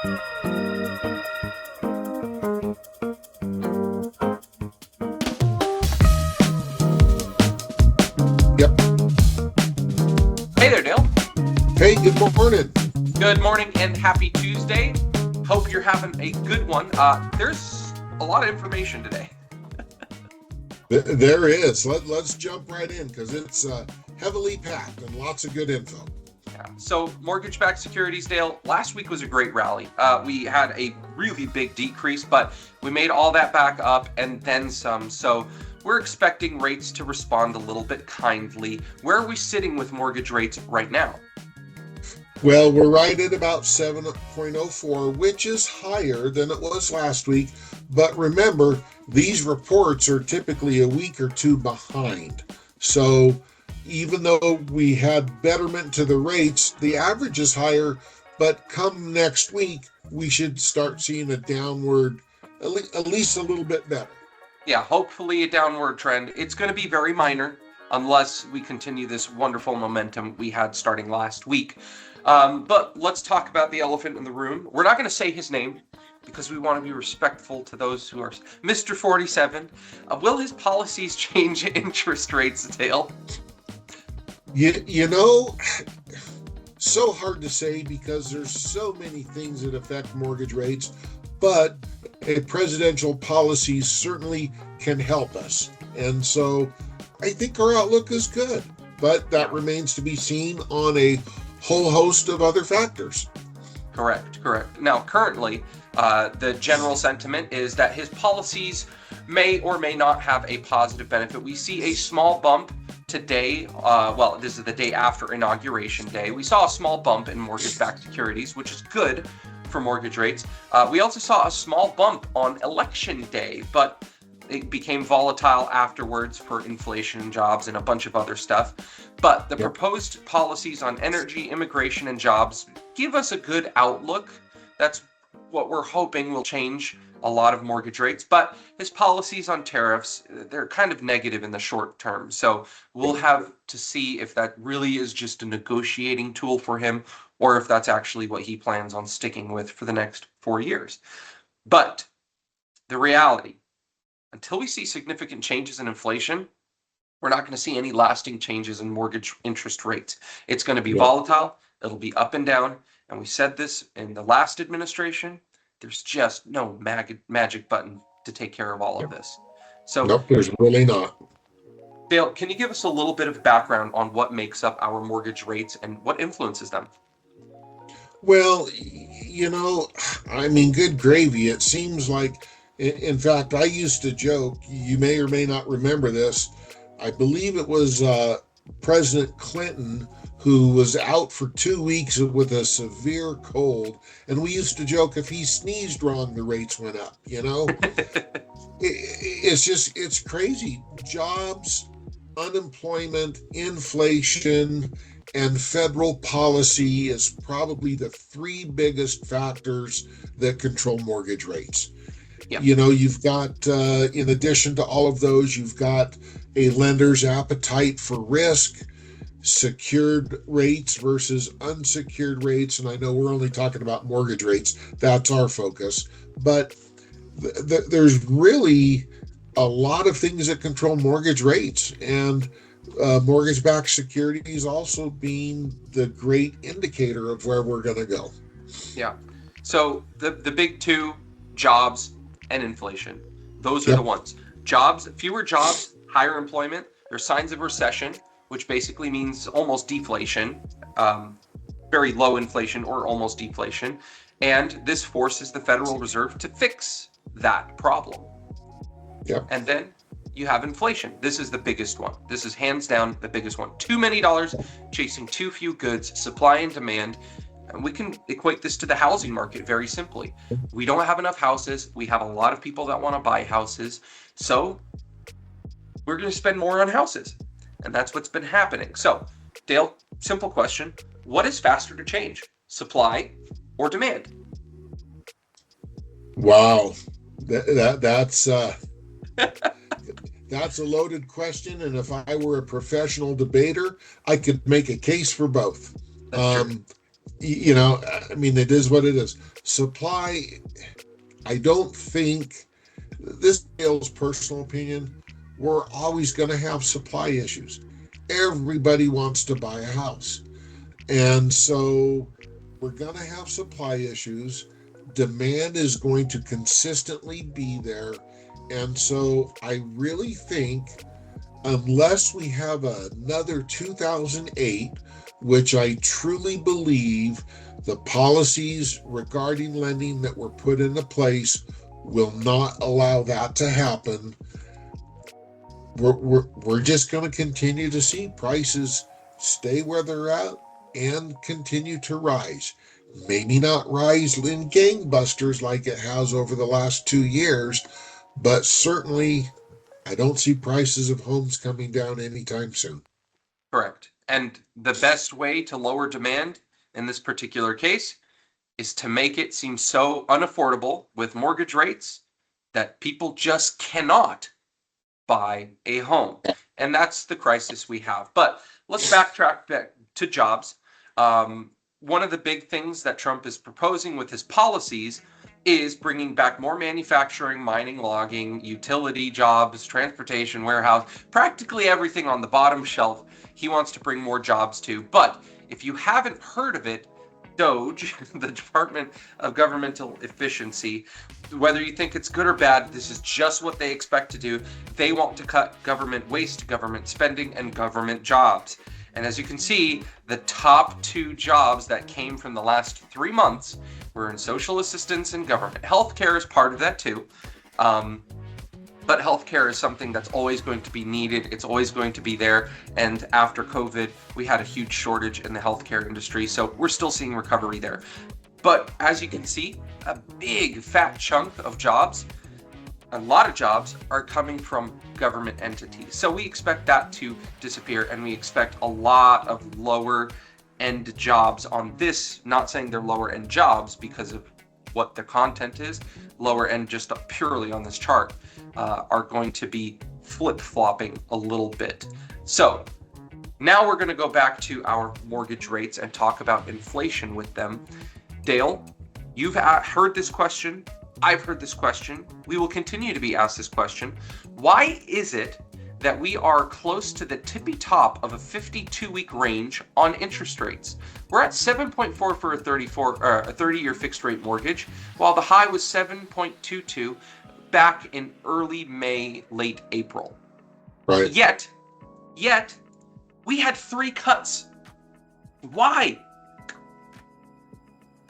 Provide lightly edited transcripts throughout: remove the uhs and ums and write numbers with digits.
Yep. Hey there, Dale. Hey, good morning. Good morning and happy Tuesday. Hope you're having a good one. There's a lot of information today. There is. Let's jump right in because it's heavily packed and lots of good info. Yeah. So, mortgage-backed securities, Dale, last week was a great rally. We had a really big decrease, but we made all that back up and then some. So, we're expecting rates to respond a little bit kindly. Where are we sitting with mortgage rates right now? Well, we're right at about 7.04, which is higher than it was last week. But remember, these reports are typically a week or two behind. So even though we had betterment to the rates, the average is higher. But come next week, we should start seeing a downward, at least a little bit better. Yeah, hopefully a downward trend. It's going to be very minor unless we continue this wonderful momentum we had starting last week. But let's talk about the elephant in the room. We're not going to say his name because we want to be respectful to those who are Mr. 47. Will his policies change interest rates, Dale? You know, so hard to say because there's so many things that affect mortgage rates, but a presidential policy certainly can help us. And so I think our outlook is good, but that remains to be seen on a whole host of other factors. Correct. Now, currently, the general sentiment is that his policies may or may not have a positive benefit. We see a small bump today. Well, this is the day after Inauguration Day. We saw a small bump in mortgage-backed securities, which is good for mortgage rates. We also saw a small bump on Election Day, but it became volatile afterwards for inflation and jobs and a bunch of other stuff. But the proposed policies on energy, immigration, and jobs give us a good outlook. That's what we're hoping will change a lot of mortgage rates. But his policies on tariffs, they're kind of negative in the short term. So we'll have to see if that really is just a negotiating tool for him or if that's actually what he plans on sticking with for the next 4 years. But the reality, until we see significant changes in inflation, we're not going to see any lasting changes in mortgage interest rates. It's going to be volatile. It'll be up and down. And we said this in the last administration. There's just no magic button to take care of all of this. So, nope, there's really not. Dale, can you give us a little bit of background on what makes up our mortgage rates and what influences them? Well, you know, I mean, good gravy. It seems like, in fact, I used to joke, you may or may not remember this. I believe it was President Clinton who was out for 2 weeks with a severe cold. And we used to joke if he sneezed wrong, the rates went up, you know? It's crazy. Jobs, unemployment, inflation, and federal policy is probably the three biggest factors that control mortgage rates. Yep. You know, you've got, in addition to all of those, you've got a lender's appetite for risk, secured rates versus unsecured rates. And I know we're only talking about mortgage rates. That's our focus. But there's really a lot of things that control mortgage rates. And mortgage-backed securities also being the great indicator of where we're going to go. Yeah. So the big two, jobs and inflation. Those are the ones. Jobs, fewer jobs, higher employment. There's signs of recession, which basically means almost deflation, very low inflation or almost deflation. And this forces the Federal Reserve to fix that problem. Yep. And then you have inflation. This is the biggest one. This is hands down the biggest one. Too many dollars chasing too few goods, supply and demand. And we can equate this to the housing market very simply. We don't have enough houses. We have a lot of people that want to buy houses. So we're going to spend more on houses. And that's what's been happening. So, Dale, simple question. What is faster to change? Supply or demand? Wow. That's a loaded question. And if I were a professional debater, I could make a case for both. I mean, it is what it is. Supply, I don't think, this is Dale's personal opinion, we're always going to have supply issues. Everybody wants to buy a house. And so we're going to have supply issues. Demand is going to consistently be there. And so I really think, unless we have another 2008, which I truly believe the policies regarding lending that were put into place will not allow that to happen, we're just going to continue to see prices stay where they're at and continue to rise. Maybe not rise in gangbusters like it has over the last 2 years, but certainly I don't see prices of homes coming down anytime soon. Correct. And the best way to lower demand in this particular case is to make it seem so unaffordable with mortgage rates that people just cannot buy a home. And that's the crisis we have. But let's backtrack back to jobs. One of the big things that Trump is proposing with his policies is bringing back more manufacturing, mining, logging, utility jobs, transportation, warehouse, practically everything on the bottom shelf he wants to bring more jobs to. But if you haven't heard of it, DOGE, the Department of Governmental Efficiency, whether you think it's good or bad, this is just what they expect to do. They want to cut government waste, government spending, and government jobs. And as you can see, the top 2 jobs that came from the last 3 months were in social assistance and government. Healthcare is part of that too. But healthcare is something that's always going to be needed. It's always going to be there. And after COVID, we had a huge shortage in the healthcare industry. So we're still seeing recovery there. But as you can see, a big fat chunk of jobs, a lot of jobs are coming from government entities. So we expect that to disappear, and we expect a lot of lower end jobs on this, not saying they're lower end jobs because of what the content is, lower end just purely on this chart, are going to be flip-flopping a little bit. So now we're going to go back to our mortgage rates and talk about inflation with them. Dale, you've heard this question. I've heard this question. We will continue to be asked this question. Why is it that we are close to the tippy top of a 52-week range on interest rates? We're at 7.4 for a 30-year fixed rate mortgage, while the high was 7.22 back in early May, late April. Right. Yet, we had 3 cuts. Why?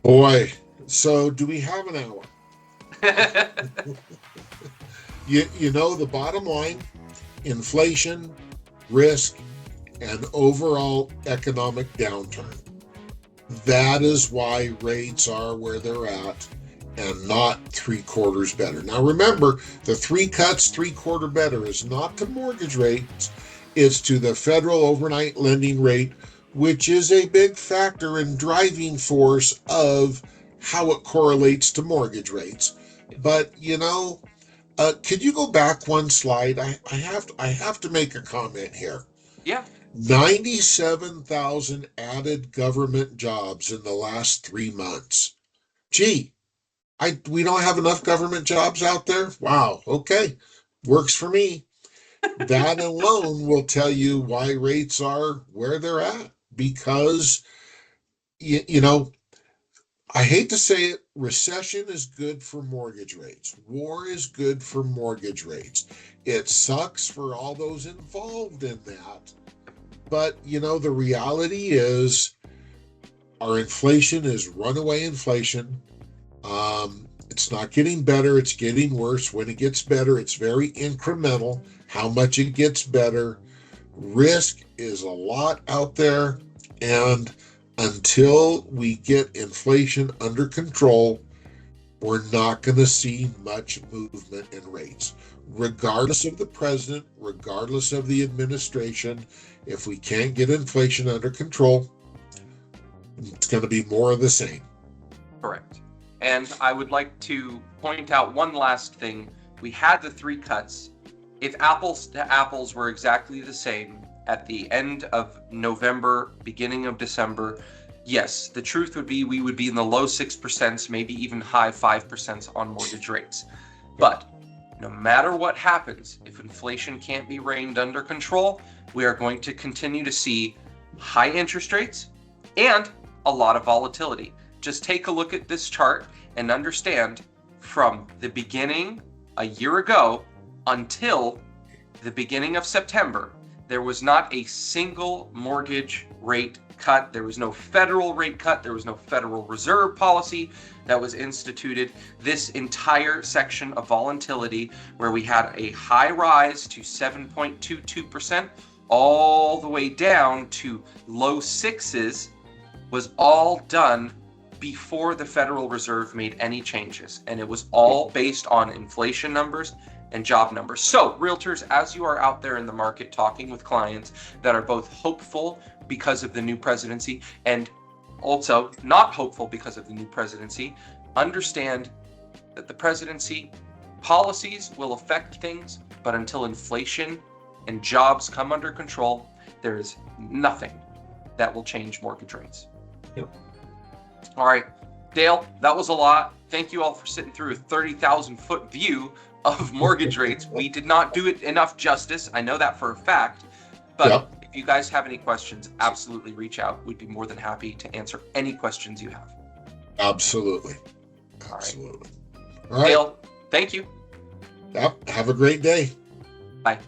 Boy, so do we have an hour? The bottom line, inflation, risk, and overall economic downturn. That is why rates are where they're at and not 3/4 better. Now remember, the 3 cuts, 3/4 better is not to mortgage rates, it's to the federal overnight lending rate, which is a big factor and driving force of how it correlates to mortgage rates. But could you go back one slide? I have to make a comment here. Yeah. 97,000 added government jobs in the last 3 months. Gee, we don't have enough government jobs out there? Wow, okay. Works for me. That alone will tell you why rates are where they're at. Because, I hate to say it, recession is good for mortgage rates. War is good for mortgage rates. It sucks for all those involved in that. But, the reality is our inflation is runaway inflation. It's not getting better. It's getting worse. When it gets better, it's very incremental. How much it gets better. Risk is a lot out there. And until we get inflation under control, we're not going to see much movement in rates. Regardless of the president, regardless of the administration, if we can't get inflation under control, it's going to be more of the same. Correct. And I would like to point out one last thing. We had the 3 cuts. If apples to apples were exactly the same at the end of November, beginning of December, yes, the truth would be we would be in the low 6%, maybe even high 5% on mortgage rates. But no matter what happens, if inflation can't be reined under control, we are going to continue to see high interest rates and a lot of volatility. Just take a look at this chart and understand from the beginning a year ago until the beginning of September, there was not a single mortgage rate cut. There was no federal rate cut. There was no Federal Reserve policy that was instituted. This entire section of volatility, where we had a high rise to 7.22%, all the way down to low sixes, was all done before the Federal Reserve made any changes. And it was all based on inflation numbers and job numbers. So, realtors, as you are out there in the market talking with clients that are both hopeful because of the new presidency and also not hopeful because of the new presidency, understand that the presidency policies will affect things, but until inflation and jobs come under control, there is nothing that will change mortgage rates. Yep. All right, Dale, that was a lot. Thank you all for sitting through a 30,000-foot view of mortgage rates. We did not do it enough justice. I know that for a fact. But if you guys have any questions, absolutely reach out. We'd be more than happy to answer any questions you have. Absolutely. Absolutely. All right. Dale, thank you. Yep. Have a great day. Bye.